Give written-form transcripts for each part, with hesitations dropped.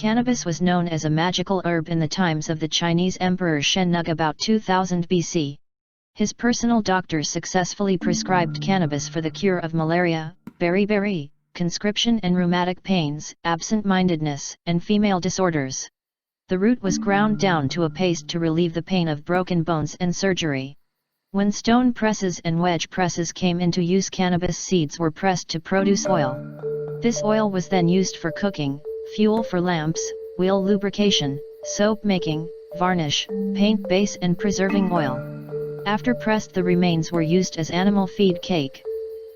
Cannabis was known as a magical herb in the times of the Chinese Emperor Shen Nung about 2000 BC. His personal doctors successfully prescribed cannabis for the cure of malaria, beriberi, conscription and rheumatic pains, absent-mindedness, and female disorders. The root was ground down to a paste to relieve the pain of broken bones and surgery. When stone presses and wedge presses came into use, cannabis seeds were pressed to produce oil. This oil was then used for cooking, fuel for lamps, wheel lubrication, soap making, varnish, paint base and preserving oil. After pressed, the remains were used as animal feed cake.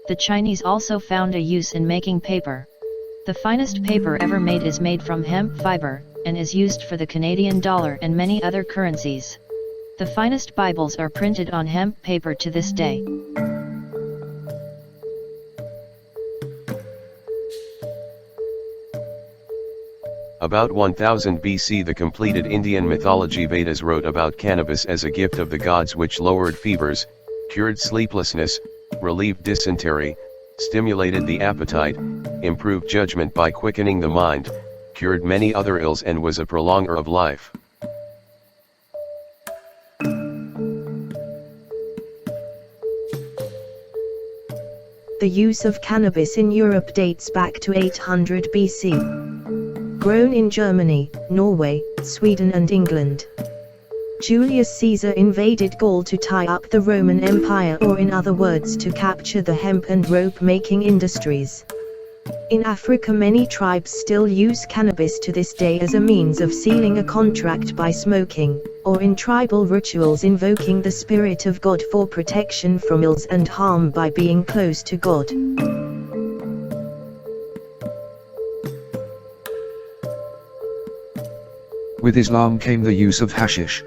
The Chinese also found a use in making paper. The finest paper ever made is made from hemp fiber, and is used for the Canadian dollar and many other currencies. The finest Bibles are printed on hemp paper to this day. About 1000 BC, the completed Indian mythology Vedas wrote about cannabis as a gift of the gods, which lowered fevers, cured sleeplessness, relieved dysentery, stimulated the appetite, improved judgment by quickening the mind, cured many other ills, and was a prolonger of life. The use of cannabis in Europe dates back to 800 BC. Grown in Germany, Norway, Sweden and England. Julius Caesar invaded Gaul to tie up the Roman Empire, or in other words to capture the hemp and rope-making industries. In Africa, many tribes still use cannabis to this day as a means of sealing a contract by smoking, or in tribal rituals invoking the spirit of God for protection from ills and harm by being close to God. With Islam came the use of hashish,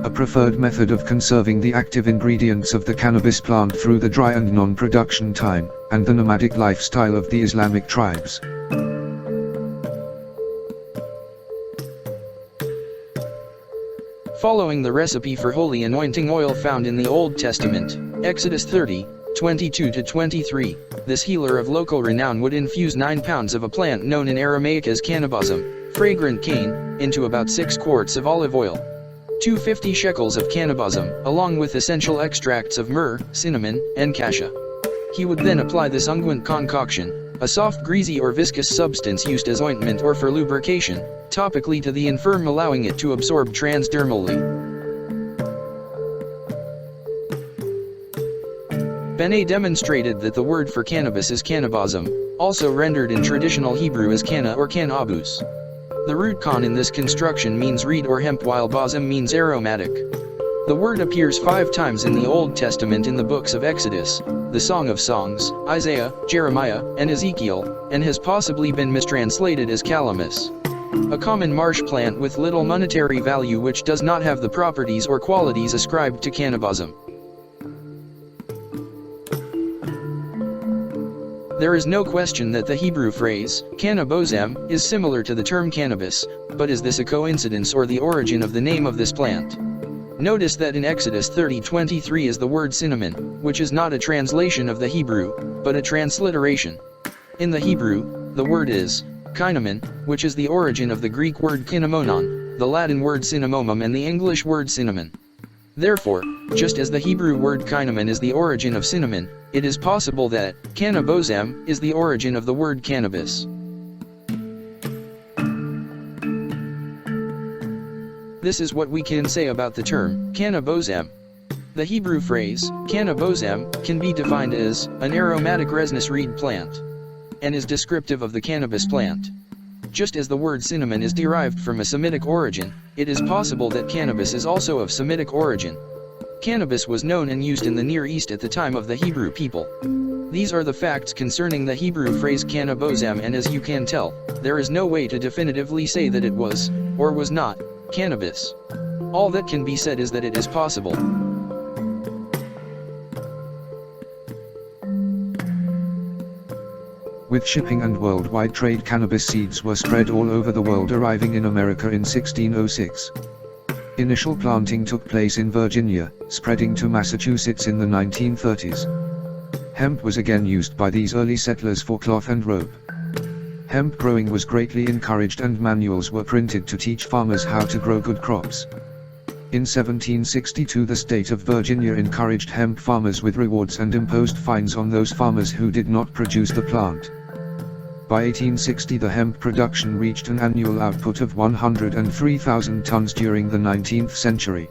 a preferred method of conserving the active ingredients of the cannabis plant through the dry and non-production time, and the nomadic lifestyle of the Islamic tribes. Following the recipe for holy anointing oil found in the Old Testament, Exodus 30, 22-23, this healer of local renown would infuse 9 pounds of a plant known in Aramaic as cannabism, fragrant cane, into about 6 quarts of olive oil. 250 shekels of cannabism, along with essential extracts of myrrh, cinnamon, and cassia. He would then apply this unguent concoction, a soft greasy or viscous substance used as ointment or for lubrication, topically to the infirm, allowing it to absorb transdermally. Benet demonstrated that the word for cannabis is cannabism, also rendered in traditional Hebrew as canna or cannabis. The root con in this construction means reed or hemp, while basm means aromatic. The word appears 5 times in the Old Testament in the books of Exodus, the Song of Songs, Isaiah, Jeremiah, and Ezekiel, and has possibly been mistranslated as calamus. A common marsh plant with little monetary value which does not have the properties or qualities ascribed to cannabism. There is no question that the Hebrew phrase, cannabosem, is similar to the term cannabis, but is this a coincidence or the origin of the name of this plant? Notice that in Exodus 30:23 is the word cinnamon, which is not a translation of the Hebrew, but a transliteration. In the Hebrew, the word is kinaman, which is the origin of the Greek word kinamonon, the Latin word cinnamomum, and the English word cinnamon. Therefore, just as the Hebrew word kinaman is the origin of cinnamon, it is possible that cannabosem is the origin of the word cannabis. This is what we can say about the term cannabosem. The Hebrew phrase cannabosem can be defined as an aromatic resinous reed plant, and is descriptive of the cannabis plant. Just as the word cinnamon is derived from a Semitic origin, it is possible that cannabis is also of Semitic origin. Cannabis was known and used in the Near East at the time of the Hebrew people. These are the facts concerning the Hebrew phrase cannabosem, and as you can tell, there is no way to definitively say that it was, or was not, cannabis. All that can be said is that it is possible. With shipping and worldwide trade, cannabis seeds were spread all over the world, arriving in America in 1606. Initial planting took place in Virginia, spreading to Massachusetts in the 1930s. Hemp was again used by these early settlers for cloth and rope. Hemp growing was greatly encouraged and manuals were printed to teach farmers how to grow good crops. In 1762 the state of Virginia encouraged hemp farmers with rewards and imposed fines on those farmers who did not produce the plant. By 1860 the hemp production reached an annual output of 103,000 tons during the 19th century.